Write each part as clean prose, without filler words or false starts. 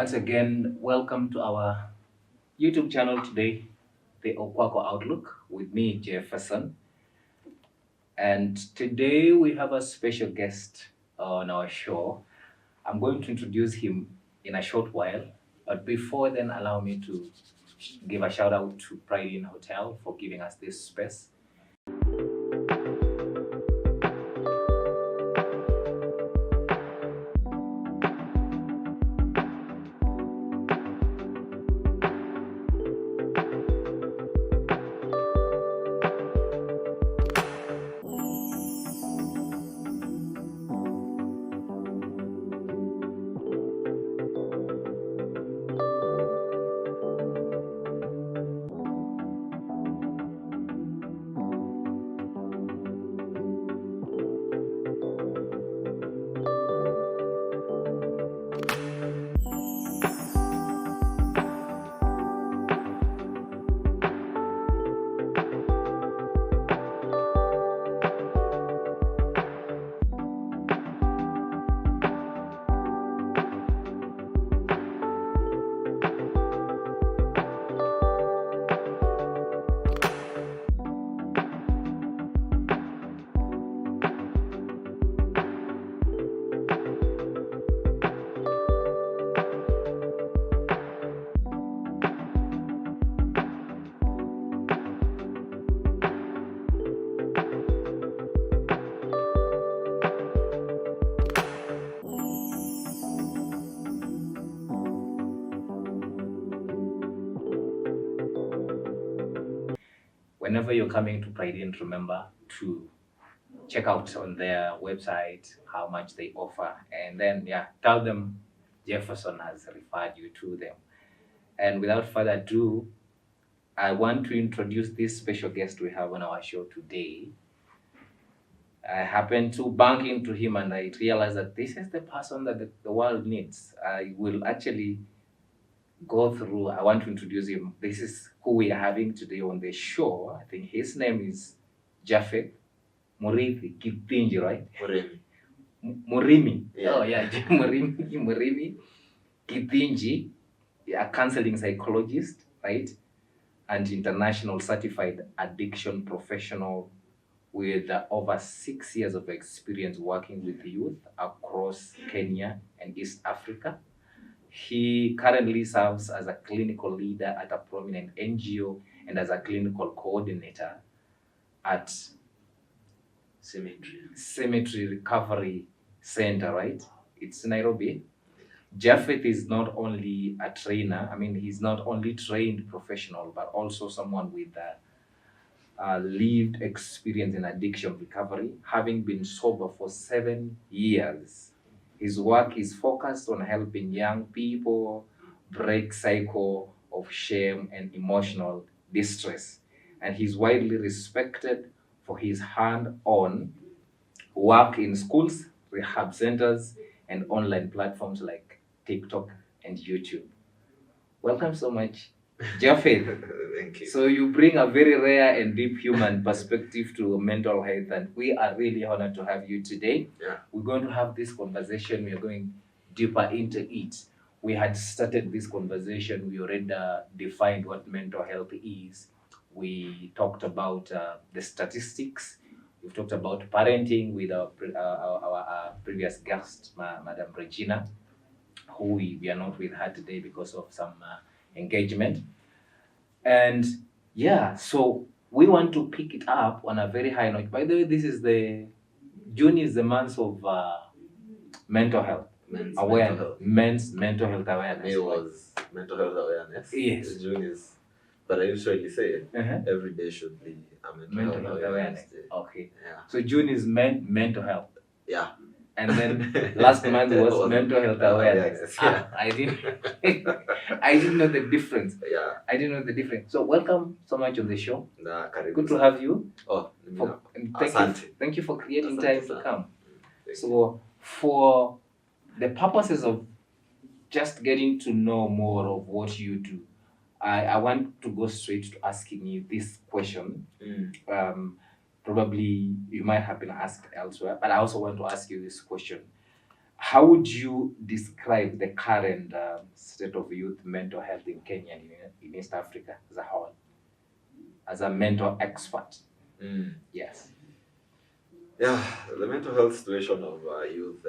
Once again, welcome to our YouTube channel today, the Okwako Outlook, with me, Jefferson. And today we have a special guest on our show. I'm going to introduce him in a short while, but before then, allow me to give a shout out to Pride Inn Hotel for giving us this space. Whenever you're coming to Pride Inn, remember to check out on their website how much they offer, and then tell them Jefferson has referred you to them. And without further ado, I want to introduce this special guest we have on our show today. I happened to bump into him and I realized that this is the person that the world needs. I will actually go through, I want to introduce him. This is who we are having today on the show. I think his name is Jefferson Murithi Kitinji, right? Murimi. Yeah. Oh yeah, Murimi Kitinji, a counseling psychologist, right? And international certified addiction professional with over 6 years of experience working with youth across Kenya and East Africa. He currently serves as a clinical leader at a prominent NGO and as a clinical coordinator at Cemetery Recovery Center, right? It's Nairobi. Geoffrey is not only a trainer, he's not only trained professional, but also someone with a lived experience in addiction recovery, having been sober for 7 years. His work is focused on helping young people break cycle of shame and emotional distress. And he's widely respected for his hand-on work in schools, rehab centers, and online platforms like TikTok and YouTube. Welcome so much, Geoffrey. Thank you. So you bring a very rare and deep human perspective to mental health, and we are really honored to have you today. Yeah. We're going to have this conversation. We are going deeper into it. We had started this conversation. We already defined what mental health is. We talked about the statistics. We've talked about parenting with our previous guest, Madam Regina, who we are not with her today because of some engagement. And so we want to pick it up on a very high note. By the way, June is the month of mental health awareness. Men's mental health awareness. May was mental health awareness. Yes. June is, but I usually say every day should be a mental health awareness day. Okay. Yeah. So June is mental health. Yeah. And then last month was mental health awareness. Yeah. I didn't know the difference. Yeah. I didn't know the difference. So welcome so much on the show. Karibu. Good to have you. Oh, Thank you for creating time to come. Thank you. So for the purposes of just getting to know more of what you do, I want to go straight to asking you this question. Probably you might have been asked elsewhere, but I also want to ask you this question. How would you describe the current state of youth mental health in Kenya and in East Africa as a whole, as a mental expert? Yes. Yeah, the mental health situation of youth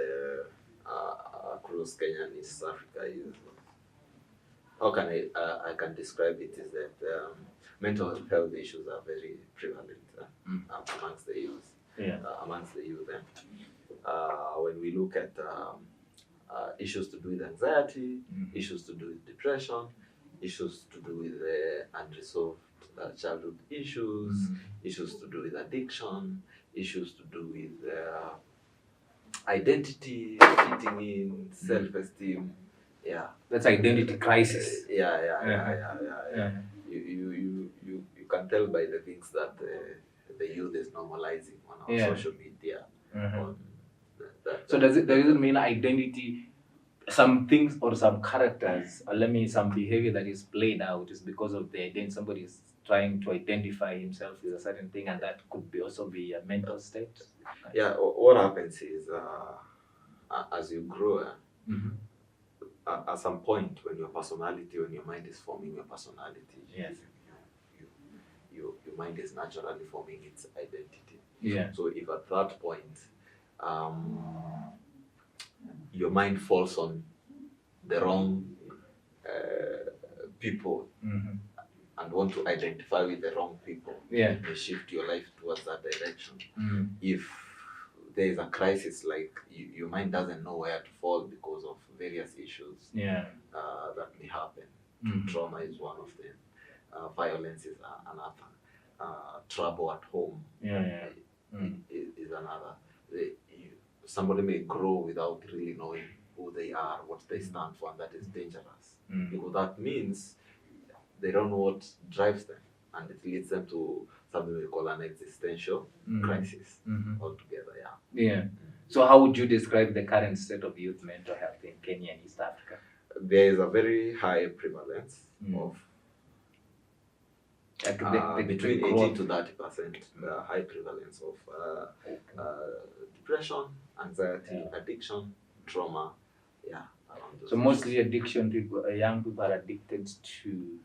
across Kenya and East Africa is, how can I can describe it, is that mental health issues are very prevalent amongst the youth. Yeah. Amongst the youth. When we look at issues to do with anxiety, issues to do with depression, issues to do with unresolved childhood issues, issues to do with addiction, issues to do with identity, fitting in, self-esteem. Yeah, that's identity crisis. Yeah. You can tell by the things that the youth is normalizing on our social media. On so does it mean identity, some things or some characters, or some behavior that is played out is because of the identity? Somebody is trying to identify himself with a certain thing, and that could be also be a mental state. Yeah, what happens is as you grow, at some point when your mind is forming your personality, yes, your mind is naturally forming its identity. Yeah. So if at that point your mind falls on the wrong people and want to identify with the wrong people, yeah, you shift your life towards that direction. If there is a crisis, like your mind doesn't know where to fall because of various issues that may happen. Trauma is one of them. Violence is another. Trouble at home is another. Somebody may grow without really knowing who they are, what they stand for, and that is dangerous. Because that means they don't know what drives them, and it leads them to something we call an existential crisis altogether. Yeah. So how would you describe the current state of youth mental health in Kenya and East Africa? There is a very high prevalence of between 18 to 30%, high prevalence of depression, anxiety, addiction, trauma. Yeah. So mostly addiction, young people are addicted to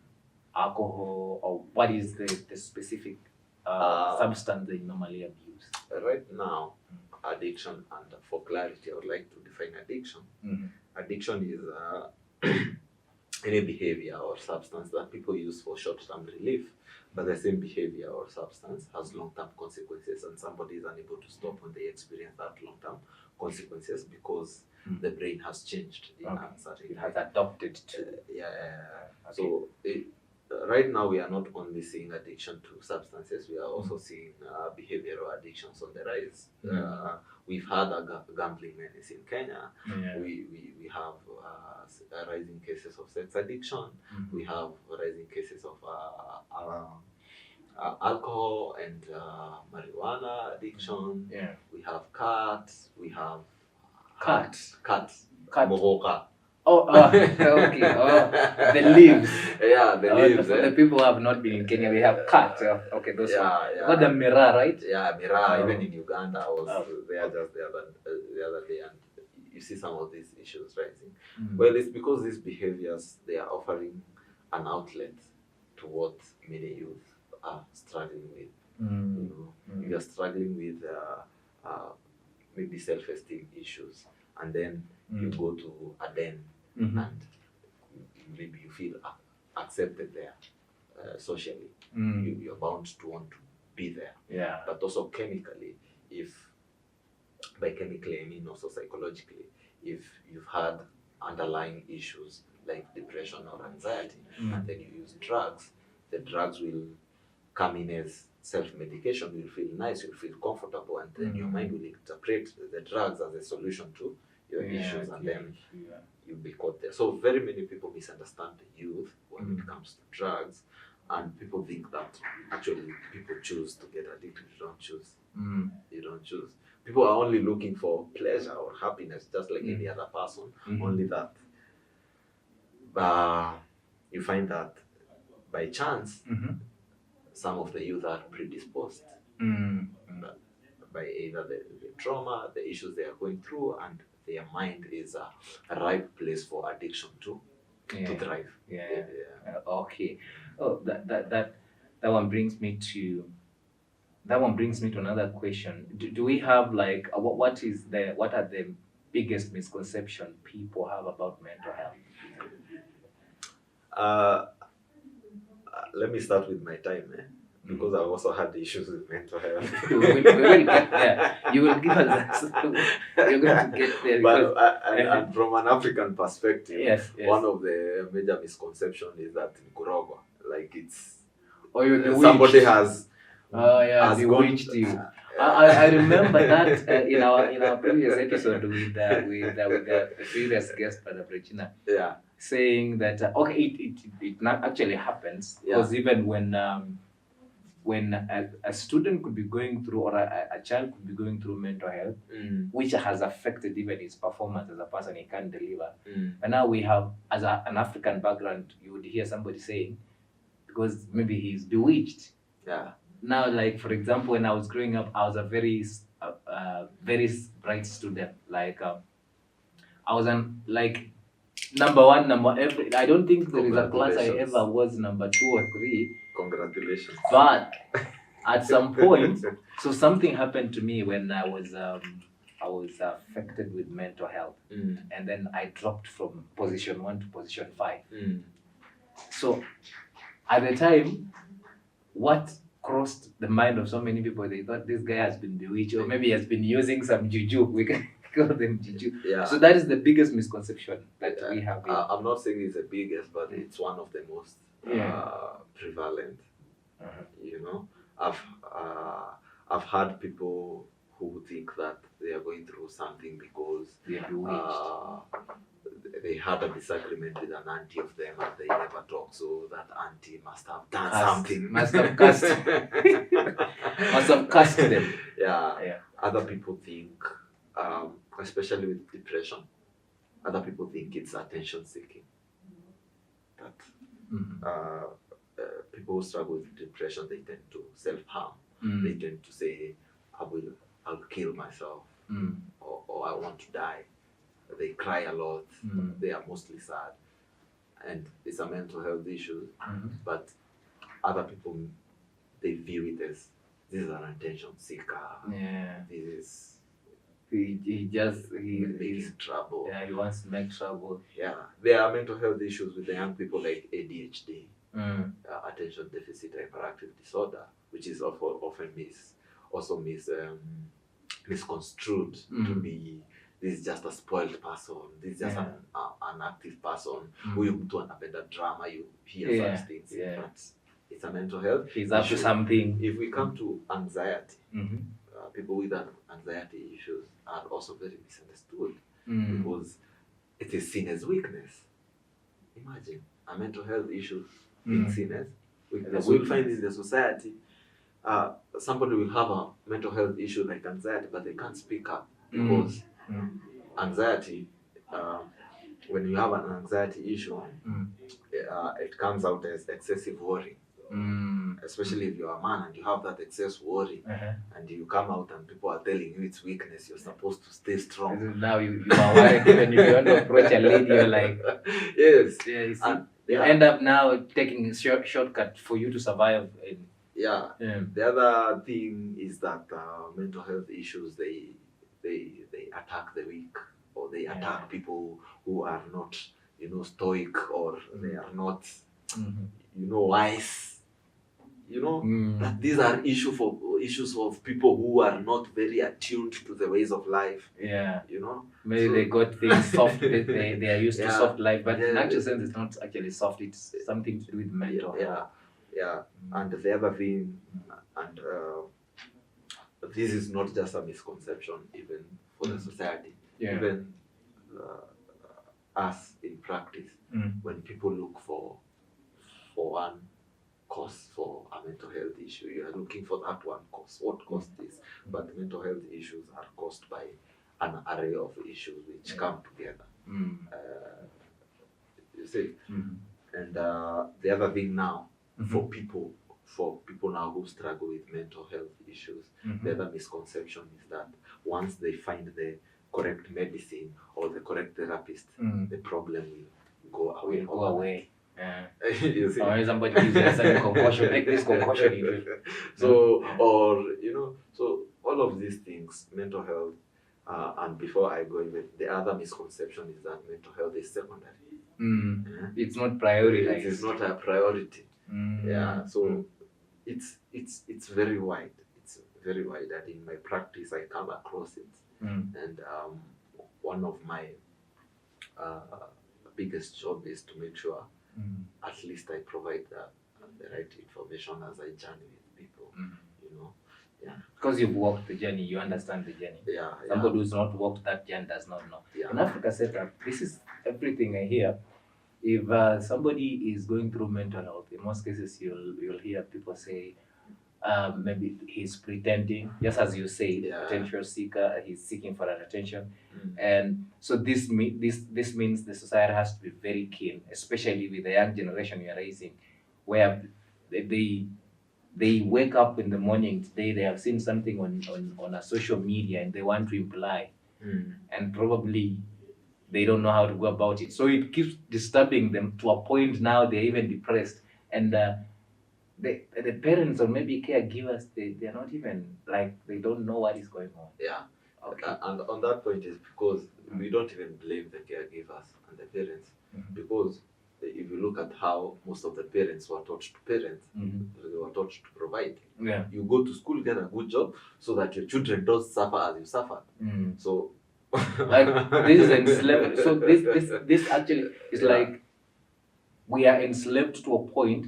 alcohol, or what is the specific substance they normally abuse? Right now, addiction, and for clarity, I would like to define addiction. Addiction is any behavior or substance that people use for short-term relief, but the same behavior or substance has long-term consequences, and somebody is unable to stop when they experience that long-term consequences because the brain has changed. It has adopted to. Okay. So right now we are not only seeing addiction to substances, we are also seeing behavioral addictions on the rise. We've had a gambling menace in Kenya. We have rising cases of sex addiction. We have rising cases of alcohol and marijuana addiction. We have cats. We have cats. Mohoka. Okay. The leaves. Yeah, the leaves. For the people who have not been in Kenya, we have cats. Okay, those ones. Got the mirror, right? Yeah, mirror. Even in Uganda, I was there just the other day, and you see some of these issues rising. Well, it's because these behaviors, they are offering an outlet to what many youth are struggling with. You know, you are struggling with maybe self-esteem issues, and then you go to a den and maybe you feel accepted there socially. You're bound to want to be there. Yeah. But also chemically, by chemically I mean also psychologically, if you've had underlying issues like depression or anxiety, and then you use drugs, the drugs will come in as self-medication. You'll feel nice, you'll feel comfortable, and then your mind will interpret the drugs as a solution to your issues, and then you'll be caught there. So very many people misunderstand the youth when it comes to drugs, and people think that actually people choose to get addicted. You don't choose. You don't choose. People are only looking for pleasure or happiness, just like any other person. Only that you find that by chance, some of the youth are predisposed by either the trauma, the issues they are going through, and their mind is a ripe place for addiction to thrive. Yeah. Okay. Oh, that one brings me to another question. Do we have like what are the biggest misconception people have about mental health? Uh, Let me start with my time, because I also had issues with mental health. We will get there. You will give us you're going to get there because And from an African perspective, yes. one of the major misconceptions is that Nkurogwa, like it's Or you're bewitched. somebody has bewitched you. I remember that in our previous episode with the previous guest, Padre Regina, Yeah. saying that it not actually happens because even when a student could be going through or a child could be going through mental health, which has affected even his performance as a person, he can't deliver. And now we have, as an African background, you would hear somebody saying, because maybe he's bewitched. Yeah. Now, like for example, when I was growing up, I was a very bright student. Like I was number one, I don't think there is a class I ever was number 2 or 3. Congratulations. But at some point, so something happened to me when I was affected with mental health, and then I dropped from position 1 to position 5. So at the time, what crossed the mind of so many people, they thought this guy has been bewitched, or maybe he has been using some juju. We can call them juju. Yeah. So that is the biggest misconception that we have here. I'm not saying it's the biggest, but it's one of the most prevalent. You know, I've had people who think that they are going through something because they had a disagreement with an auntie of them and they never talk, so that auntie must have done something. Must have cussed them. Yeah. Other people think, especially with depression, other people think it's attention seeking. That people who struggle with depression, they tend to self-harm. They tend to say, I'll kill myself, or I want to die. They cry a lot. They are mostly sad, and it's a mental health issue. But other people, they view it as this is an attention seeker. This is he's trouble. Yeah, he wants to make trouble. Yeah, there are mental health issues with the young people like ADHD, attention deficit hyperactive disorder, which is often misconstrued to be this is just a spoiled person, this is just an active person, huyu mtu anapenda drama, you hear such things. But it's a mental health. He's up to something. If we come to anxiety, people with anxiety issues are also very misunderstood because it is seen as weakness. Imagine a mental health issue being seen as weakness. We'll find in the society, somebody will have a mental health issue like anxiety, but they can't speak up because anxiety, when you have an anxiety issue, it comes out as excessive worry. Especially if you're a man and you have that excess worry, and you come out and people are telling you it's weakness, you're supposed to stay strong. Now you are worried even if you want to approach a lady, you're like, yes. Yeah, you see, you end up now taking a shortcut for you to survive. The other thing is that mental health issues, they attack the weak, or they attack people who are not, stoic, or they are not, wise. That these are issues of people who are not very attuned to the ways of life. Maybe they got things soft. They are used to soft life, but in actual sense, it's not actually soft. It's something to do with mental health. And the other thing, and this is not just a misconception, even for the society, even us in practice, when people look for one cause for a mental health issue, you are looking for that one cause. What caused this? But mental health issues are caused by an array of issues which come together. You see? And the other thing now, for people now who struggle with mental health issues, the other misconception is that once they find correct medicine or the correct therapist, the problem will go away. Will go away. Yeah. You see? Or somebody gives you some concoction, take this concoction. It will. So, or so all of these things, mental health, and before I go even, the other misconception is that mental health is secondary. It's not prioritized. It is not a priority. Mm. Yeah. So it's very wide. It's very wide, and in my practice, I come across it. And one of my biggest job is to make sure at least I provide the right information as I journey with people. Yeah. Because you've walked the journey, you understand the journey. Yeah. Somebody who's not walked that journey does not know. Yeah. In Africa setup, this is everything I hear. If somebody is going through mental health, in most cases you'll hear people say, maybe he's pretending, just as you say, attention seeker, he's seeking for that attention. And so this means the society has to be very keen, especially with the young generation you're raising, where they wake up in the morning today, they have seen something on a social media and they want to imply, and probably they don't know how to go about it. So it keeps disturbing them to a point now they're even depressed. And the parents or maybe caregivers, they're not even, like, they don't know what is going on. Yeah. Okay. And on that point is because we don't even blame the caregivers and the parents, because if you look at how most of the parents were taught to parent, they were taught to provide. Yeah. You go to school, get a good job, so that your children don't suffer as you suffer. So, like, this is enslavement. So this actually is like we are enslaved to a point.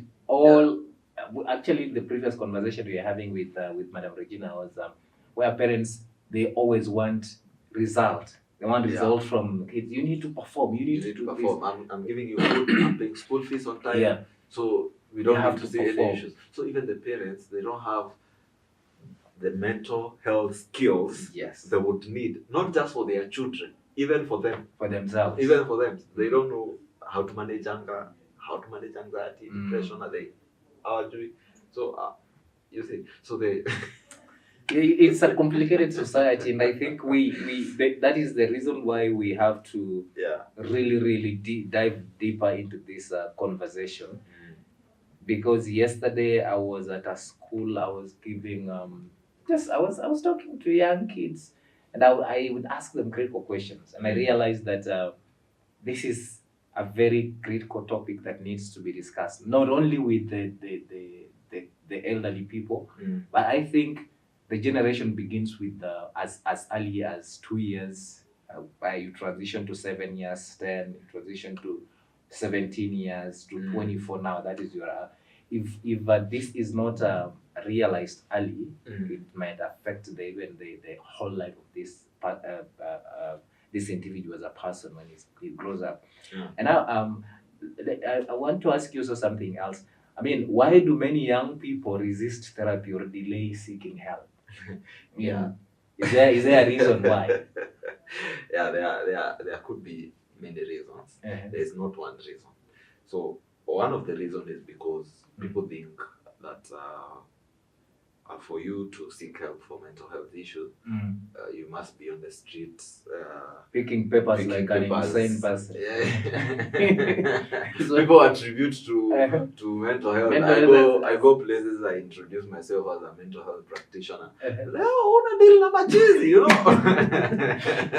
Actually, the previous conversation we were having with Madam Regina was where parents, they always want result. They want result from kids. You need to perform. You need to perform. I'm giving you food. I'm paying school fees on time. Yeah. So we don't have to see perform. any issues. So even the parents, they don't have the mental health skills they would need, not just for their children, even for them. For themselves. Even for them. They don't know how to manage anger, how to manage anxiety, depression, allergy. So you see, so they it's a complicated society, and I think that is the reason why we have to really dive deeper into this conversation. Because yesterday I was at a school, I was giving I was talking to young kids, and I would ask them critical questions, and I realized that this is a very critical topic that needs to be discussed, not only with the elderly people, but I think the generation begins with as early as 2 years. You transition to 7 years, 10, you transition to 17 years to 24 now. That is your if this is not realized early, it might affect even the whole life of this individual as a person when he grows up. And now I want to ask you also something else. I mean, why do many young people resist therapy or delay seeking help? Is there a reason why? There could be many reasons. There is not one reason. So one of the reasons is because people think that for you to seek help for mental health issues, you must be on the streets picking papers like an insane person. So people attribute to mental health. I go places, I introduce myself as a mental health practitioner. You know.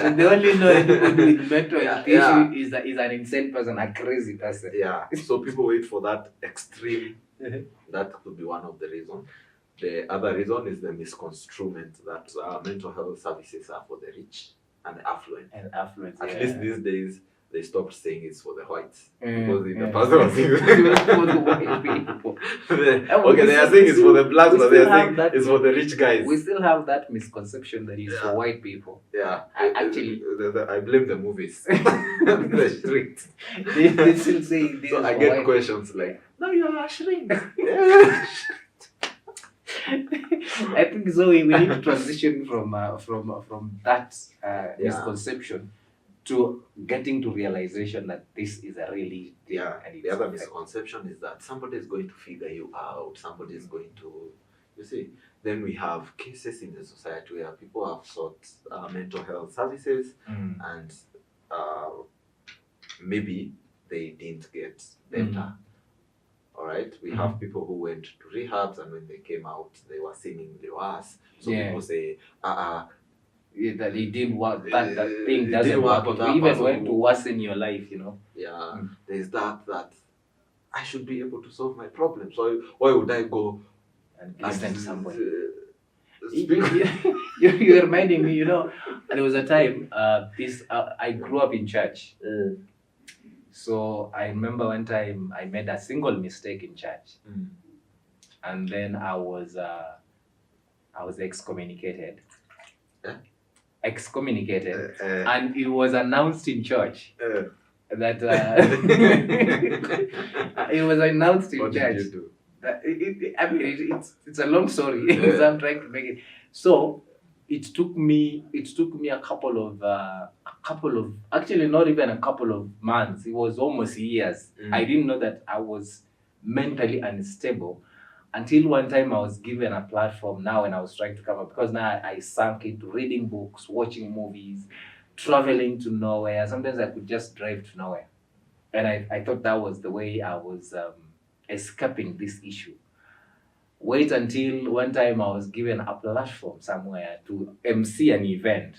So they only know anybody with mental health issue is an insane person, a crazy person. Yeah. So people wait for that extreme. That could be one of the reasons. The other reason is the misconstruement that mental health services are for the rich and the affluent. At least these days, they stopped saying it's for the whites. Because in the past, was for the white people. Okay, they are saying it's for the blacks, but they are saying it's for the rich guys. We still have that misconception that it's for white people. Yeah. Actually, I blame the movies. The street. They still say this. So I get questions like, no, you are a shrink. I think so. We need to transition from that misconception to getting to realization that this is a really the other misconception is that somebody is going to figure you out. Somebody is going to, you see, then we have cases in the society where people have sought mental health services and maybe they didn't get better. All right, we have people who went to rehabs and when they came out, they were seemingly worse. So people say, yeah, that it didn't work. That thing doesn't work. It even went to worsen your life, you know. Yeah, there's that I should be able to solve my problem. So why would I go and listen to somebody? Speak? You're reminding me, you know, there was a time I grew up in church. So I remember one time I made a single mistake in church, and then I was excommunicated. Excommunicated, and it was announced in church that it was announced in what church. Did you do? I mean, it's a long story. So I'm trying to make it. So it took me a couple of actually not even a couple of months. It was almost years. I didn't know that I was mentally unstable until one time I was given a platform now when I was trying to come up, because now I sank into reading books, watching movies, traveling to nowhere. Sometimes I could just drive to nowhere. And I thought that was the way I was escaping this issue. Wait until one time I was given a platform somewhere to MC an event.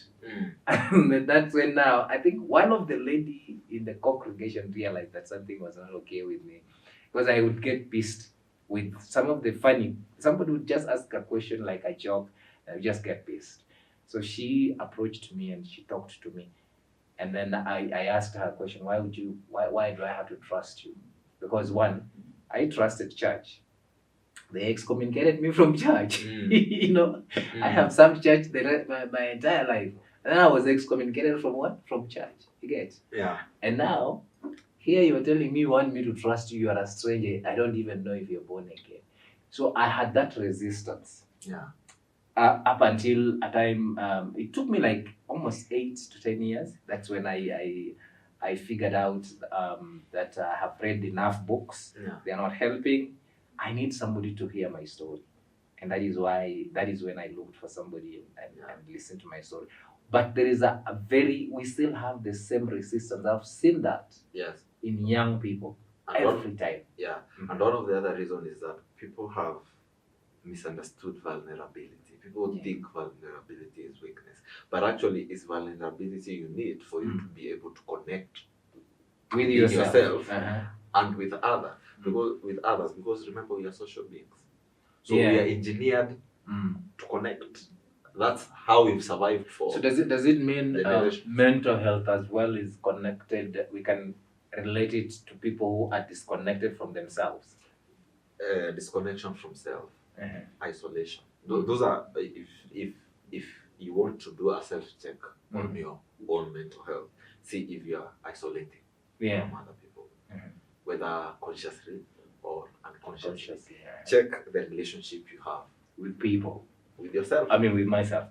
And that's when now I think one of the lady in the congregation realized that something was not okay with me. Because I would get pissed with some of the funny, somebody would just ask a question like a joke, and I would just get pissed. So she approached me and she talked to me. And then I asked her a question, why do I have to trust you? Because one, I trusted church. They excommunicated me from church. You know, I have served church my entire life. And then I was excommunicated from what? From church. You get? Yeah. And now, here you're telling me you want me to trust you, you are a stranger. I don't even know if you're born again. So I had that resistance. Yeah. Up until a time, it took me like almost 8 to 10 years. That's when I figured out that I have read enough books. Yeah. They are not helping. I need somebody to hear my story. And that is when I looked for somebody and listened to my story. But there is we still have the same resistance. I've seen that in young people every time. Yeah. And one of the other reasons is that people have misunderstood vulnerability. People think vulnerability is weakness. But actually, it's vulnerability you need for you to be able to connect with yourself. And with others. Because remember, we are social beings. So we are engineered to connect. That's how we've survived for. So does it mean mental health as well is connected? We can relate it to people who are disconnected from themselves. Disconnection from self, isolation. Those are if you want to do a self check on your own mental health. See if you are isolating from other people, whether consciously or unconsciously. Check the relationship you have with people. With yourself. I mean, with myself.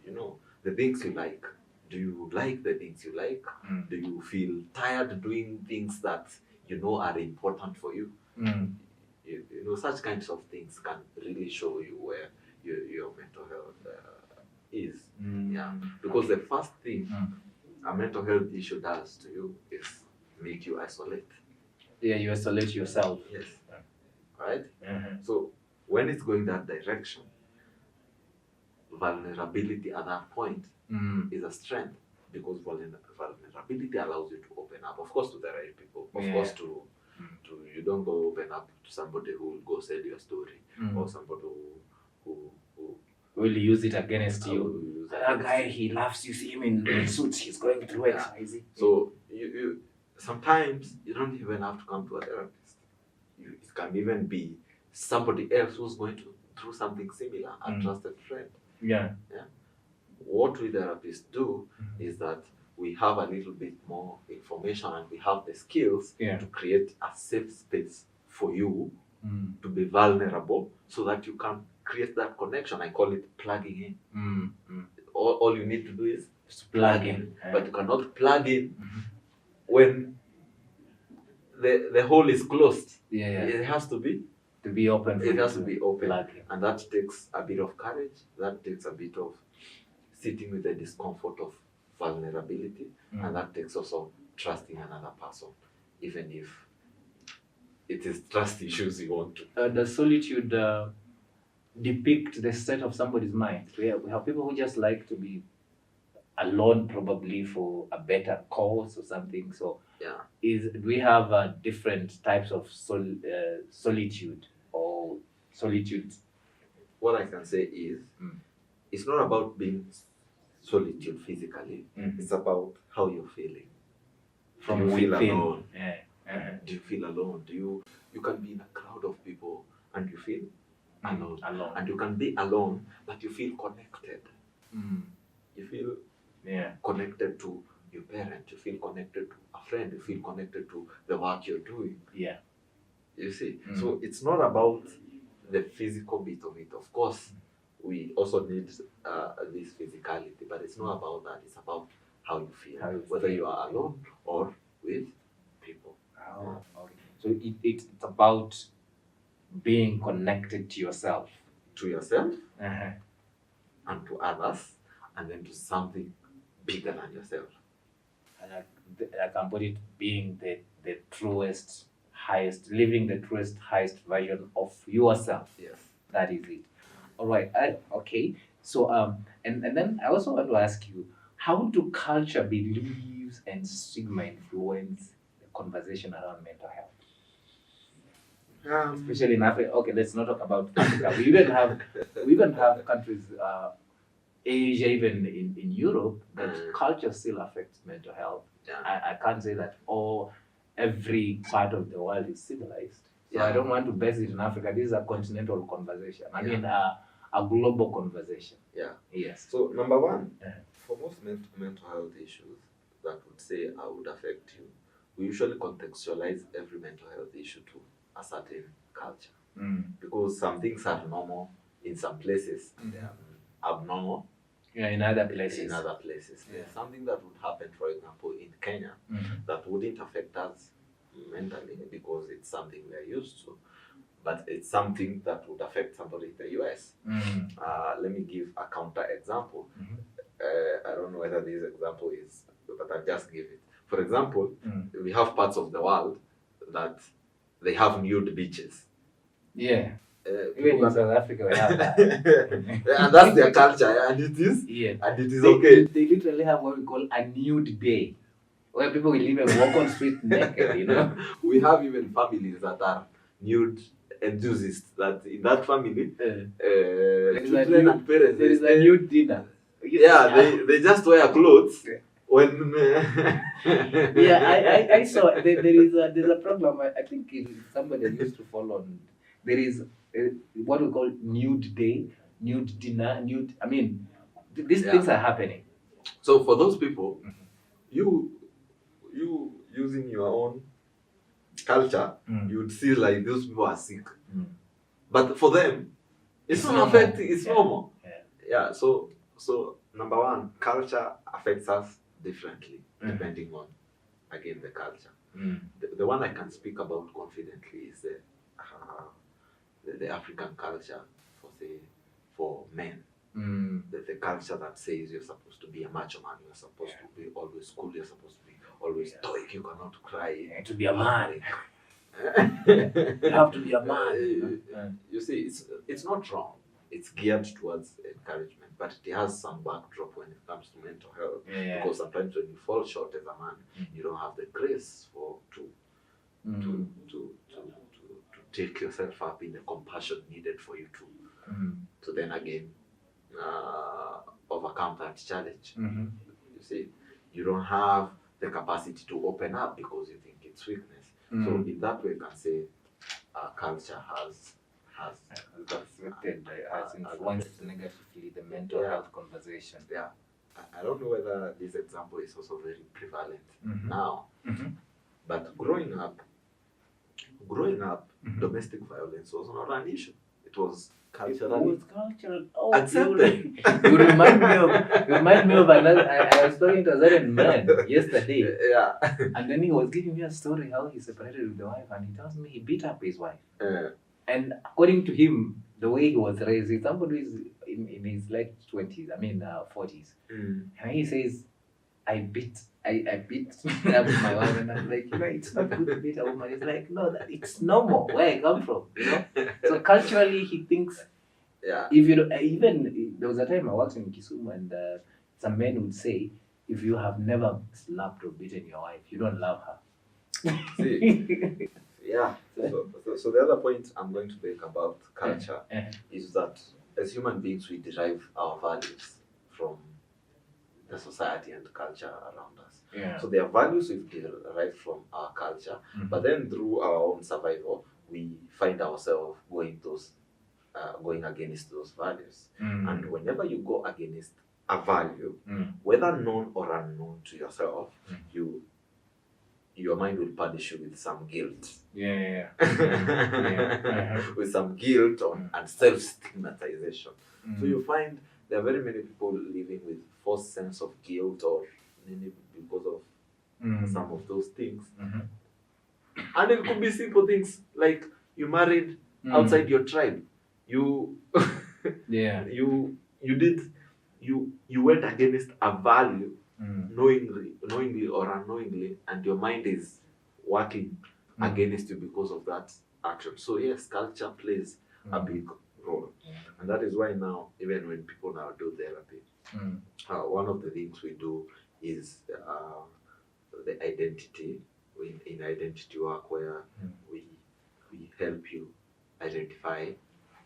You know, the things you like. Do you like the things you like? Do you feel tired doing things that you know are important for you? You know, such kinds of things can really show you where your mental health is. Yeah, because the first thing a mental health issue does to you is make you isolate. Yeah, you isolate yourself. Yes. Right? So when it's going that direction, vulnerability at that point is a strength, because vulnerability allows you to open up, of course, to the right people. Of course, to you don't go open up to somebody who will go sell your story, or somebody who will use it against you. That guy, he loves you. See him in suits. He's going through XYZ. So you sometimes you don't even have to come to a therapist. It can even be somebody else who's going through something similar, a trusted friend. Yeah. What we therapists do is that we have a little bit more information and we have the skills to create a safe space for you to be vulnerable, so that you can create that connection. I call it plugging in. All you need to do is plug in. But you cannot plug in when the hole is closed. It has to be To be open for It you has to be open. plug in. And that takes a bit of courage. That takes a bit of sitting with the discomfort of vulnerability. And that takes also trusting another person, even if it is trust issues you want to. Does solitude depict the state of somebody's mind? We have people who just like to be alone, probably for a better cause or something. So Yeah. do we have different types of solitude or solitude? What I can say is, it's not about being solitude physically. It's about how you're feeling. From Do you feel within? alone? Yeah. Do you feel alone? You can be in a crowd of people and you feel alone. And you can be alone, but you feel connected. You feel connected to your parent. You feel connected to a friend. You feel connected to the work you're doing. Yeah. You see? So it's not about the physical bit of it. Of course, we also need this physicality, but it's not about that. It's about how you feel, whether you are alone or with people. Oh, okay. So it's about being connected to yourself. To yourself and to others, and then to something bigger than yourself. I can put it being the truest, highest, living the truest, highest version of yourself. Yes. That is it. All right. Okay. So and then I also want to ask you, how do culture, beliefs, and stigma influence the conversation around mental health? Especially in Africa. Okay, let's not talk about Africa. We even have countries, Asia, even in Europe, that culture still affects mental health. Yeah. I can't say that every part of the world is civilized. So I don't want to base it in Africa. This is a continental conversation. I mean, a global conversation. Yeah. Yes. So number one, for most mental health issues that would say I would affect you, we usually contextualize every mental health issue to a certain culture. Because some things are normal in some places, they are abnormal in other places. Something that would happen, for example, in Kenya, that wouldn't affect us mentally because it's something we are used to, but it's something that would affect somebody in the US. Let me give a counter example. I don't know whether this example is, but I'll just give it. For example, we have parts of the world that they have nude beaches. Yeah. Even in South Africa, we have that. And that's their culture, and it is. Yeah. And it is okay. They literally have what we call a nude day, where people will even walk on street naked, you know. We have even families that are nude enthusiasts. That in that family, children and parents. There is a nude dinner. Yeah, they just wear clothes. When I saw there's a program I think somebody used to follow on. There is what we call nude day, nude dinner, nude. I mean, these things are happening. So for those people, you using your own culture, you would see like those people are sick. But for them, it's not affecting. It's normal. Yeah. So number one, culture affects us differently depending on, again, the culture. The one I can speak about confidently is the African culture for men. The culture that says you're supposed to be a macho man, you're supposed to be always cool, you're supposed to be always stoic, you cannot cry. To be a man. You have to be a man. You see, it's not wrong. It's geared towards encouragement, but it has some backdrop when it comes to mental health. Because sometimes when you fall short as a man, you don't have the grace to take yourself up in the compassion needed for you to then again overcome that challenge. You see, you don't have the capacity to open up because you think it's weakness. So in that way, you can say our culture has influenced negatively the mental health conversation. Yeah, I don't know whether this example is also very prevalent now, but growing up, domestic violence was not an issue. It was culturally accepted. You remind me of another. I was talking to a certain man yesterday. And then he was giving me a story how he separated with the wife, and he tells me he beat up his wife. And according to him, the way he was raised, he's somebody who is in his late 20s, 40s. And he says, I beat up my wife, and I'm like, it's not good to beat a woman. It's like, no, it's normal where I come from, So culturally, he thinks, if you don't, even there was a time I worked in Kisumu, and some men would say, if you have never slapped or beaten your wife, you don't love her. See, yeah. So the other point I'm going to make about culture is that as human beings, we derive our values from the society and culture around us. So there are values we've derived from our culture, but then through our own survival, we find ourselves going against those values. And whenever you go against a value, whether known or unknown to yourself, your mind will punish you with some guilt. With some guilt and self-stigmatization. So you find there are very many people living with false sense of guilt or maybe because of some of those things. And it could be simple things like you married outside your tribe. You you went against a value knowingly or unknowingly, and your mind is working against you because of that action. So yes, culture plays a big role. And that is why now, even when people now do therapy, one of the things we do is the identity, in identity work, where we help you identify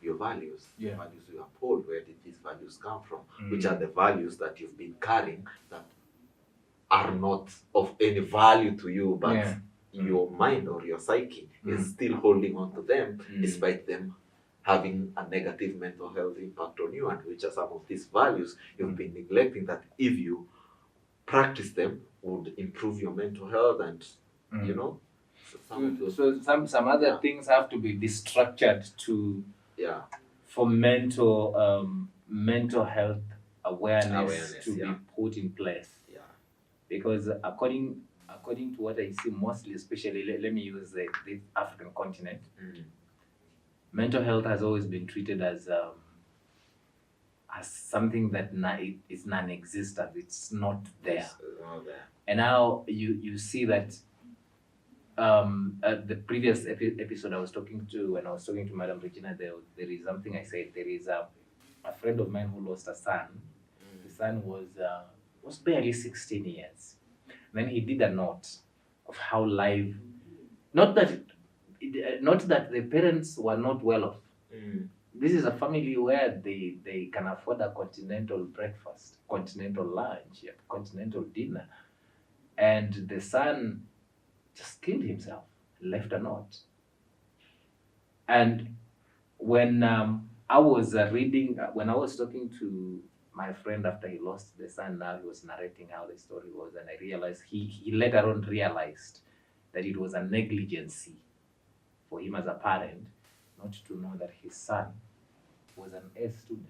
your values, the values you uphold. Where did these values come from? Which are the values that you've been carrying that are not of any value to you, but your mind or your psyche is still holding on to them, despite them having a negative mental health impact on you. And which are some of these values you've been neglecting, that if you practice them would improve your mental health, and some other things have to be destructured to for mental health awareness to be put in place. Because according to what I see, mostly, especially, let me use the African continent, mental health has always been treated as something that is non-existent. It's not there. It's not there. And now you see that at the previous episode I was talking to, when I was talking to Madam Regina, there is something I said. There is a friend of mine who lost a son. The son was barely 16 years. Then he did a note of how life, not that the parents were not well off. This is a family where they can afford a continental breakfast, continental lunch, continental dinner. And the son just killed himself, left a note. And when I was reading, when I was talking to my friend after he lost the son, now he was narrating how the story was, and I realized he later on realized that it was a negligency for him as a parent not to know that his son was an A student.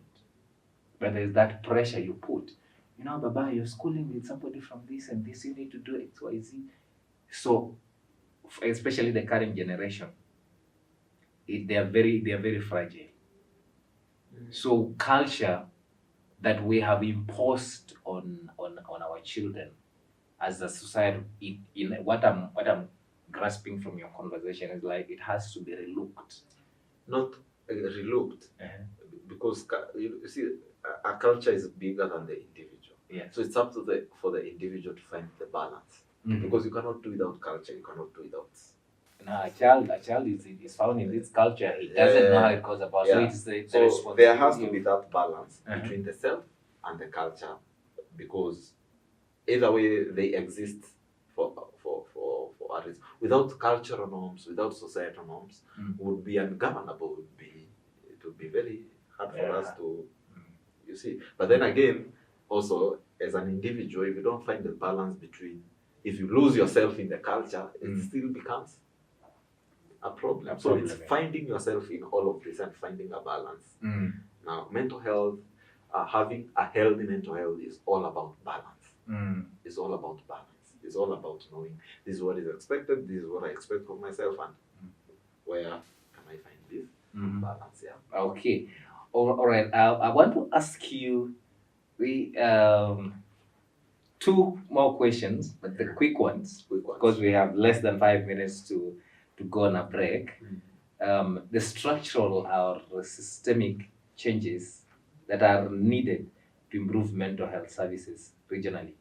But there's that pressure you put. Baba, you're schooling with somebody from this and this, you need to do X, Y, Z. So, especially the current generation, they are very fragile. So culture that we have imposed on our children as a society, in what I'm grasping from your conversation is like it has to be relooked. Not relooked, because you see, a culture is bigger than the individual. So it's up to for the individual to find the balance. Because you cannot do without culture, you cannot do without. Now, a child is found in this culture. He doesn't know how it goes about. So it's the so there has to be that balance between the self and the culture, because either way they exist for a reason. Without cultural norms, without societal norms, would be ungovernable. It would be very hard for us to, you see. But then again, also as an individual, if you don't find the balance between, if you lose yourself in the culture, it still becomes a problem. So it's finding yourself in all of this and finding a balance. Now, mental health, having a healthy mental health is all about balance. It's all about balance. It's all about knowing this is what is expected, this is what I expect from myself, and where can I find this? balance. Yeah. Okay. All right. I want to ask you two more questions, but the quick ones, Quick ones. because we have less than 5 minutes to go on a break. The structural or systemic changes that are needed to improve mental health services regionally.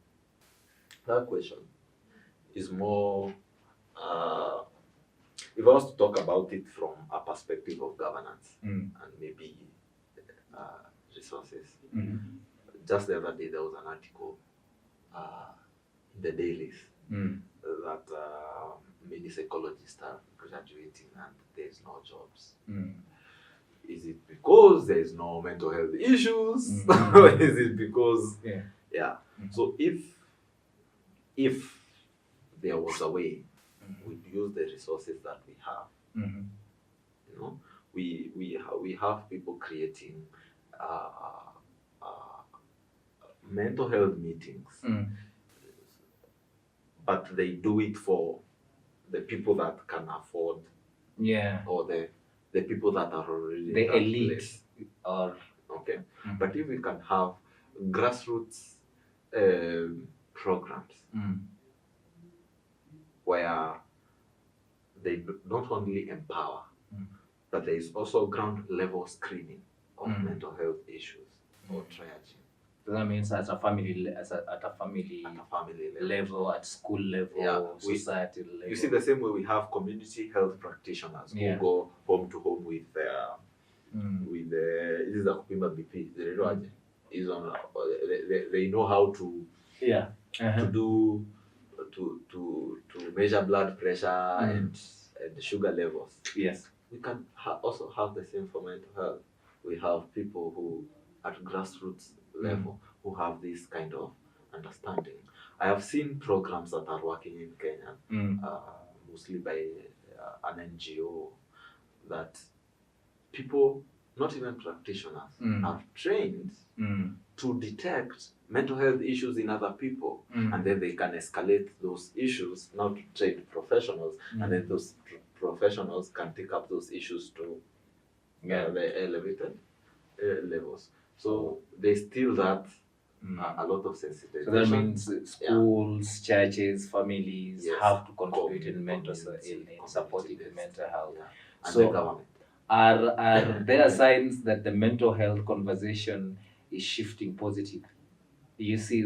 That question is more. If I was to talk about it from a perspective of governance and maybe resources, just the other day there was an article in the dailies that many psychologists are graduating and there's no jobs. Is it because there is no mental health issues? Or is it because So if there was a way we'd use the resources that we have, you know, we have people creating mental health meetings, but they do it for the people that can afford, or the people that are already The in that elite. place. Or Okay, but if we can have grassroots programs where they not only empower, but there is also ground level screening of mental health issues or triaging that means at a family at a family level, at school level, society level. You see, the same way we have community health practitioners who go home to home with this is a kupima BP. Is on. They know how to to do to measure blood pressure and sugar levels. Yes. We can also have the same for mental health. We have people who at grassroots level who have this kind of understanding. I have seen programs that are working in Kenya, mostly by an NGO, that people, not even practitioners, are trained to detect mental health issues in other people, and then they can escalate those issues now to trained professionals, and then those professionals can take up those issues to the elevated levels. So there's still that a lot of sensitization. So that means schools, churches, families have to contribute in mental in supporting the mental health. And the government. Are there signs that the mental health conversation is shifting positively? Do you see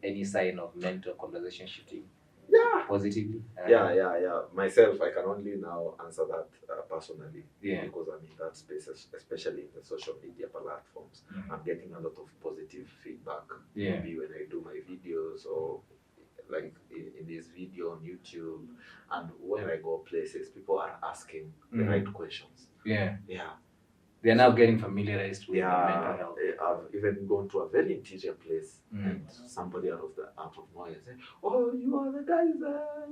any sign of mental conversation shifting positively? Myself, I can only now answer that personally, because I'm in that space, especially in the social media platforms. I'm getting a lot of positive feedback. Maybe when I do my videos, or like in this video on YouTube, and when I go places, people are asking the right questions. They're now getting familiarized with mental health. I've even gone to a very interior place, and somebody out of nowhere said, "Oh, you are the guys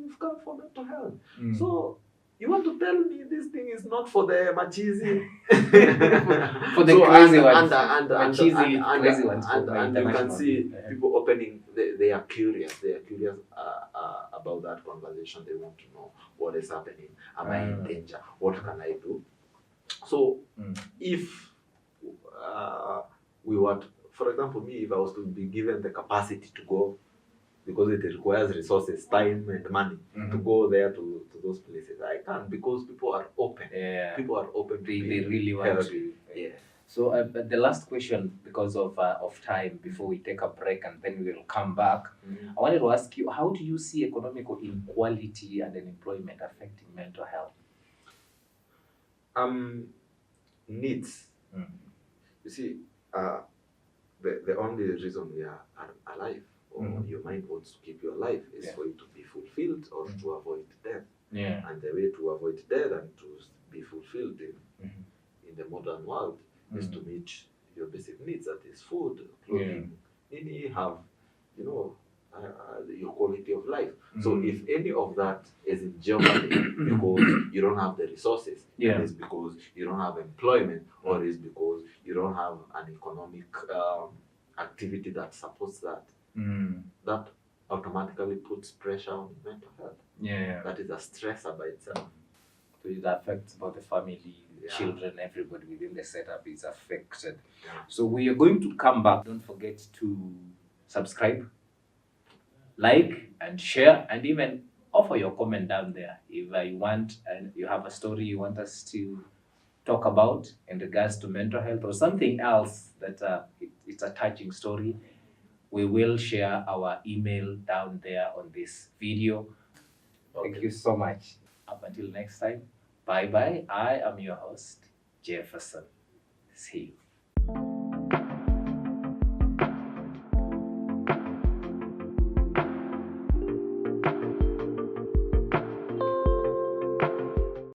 you've come for mental health. So you want to tell me this thing is not for the machizi, for the crazy ones, and you can see people opening. They are curious. They are curious about that conversation. They want to know what is happening. Am I in danger? What can I do?" So if we were, for example, me, if I was to be given the capacity to go, because it requires resources, time and money to go there to those places, I can, because people are open. People are open. They really want to. So the last question, because of time, before we take a break and then we will come back, I wanted to ask you, how do you see economic inequality and unemployment affecting mental health? Needs. You see, the only reason we are alive, or your mind wants to keep you alive, is for you to be fulfilled or to avoid death. And the way to avoid death and to be fulfilled in the modern world is to meet your basic needs, that is food, clothing, have, your quality of life. So if any of that is in jeopardy because you don't have the resources, and it's because you don't have employment, or it's because you don't have an economic activity that supports that, that automatically puts pressure on mental health. That is a stressor by itself. So it affects both the family, children, everybody within the setup is affected. Yeah. So we are going to come back. Don't forget to subscribe, like, and share, and even offer your comment down there if you want and you have a story you want us to talk about in regards to mental health or something else that it's a touching story. We will share our email down there on this video. Thank you so much. Up until next time, bye bye. I am your host, Jefferson. See you.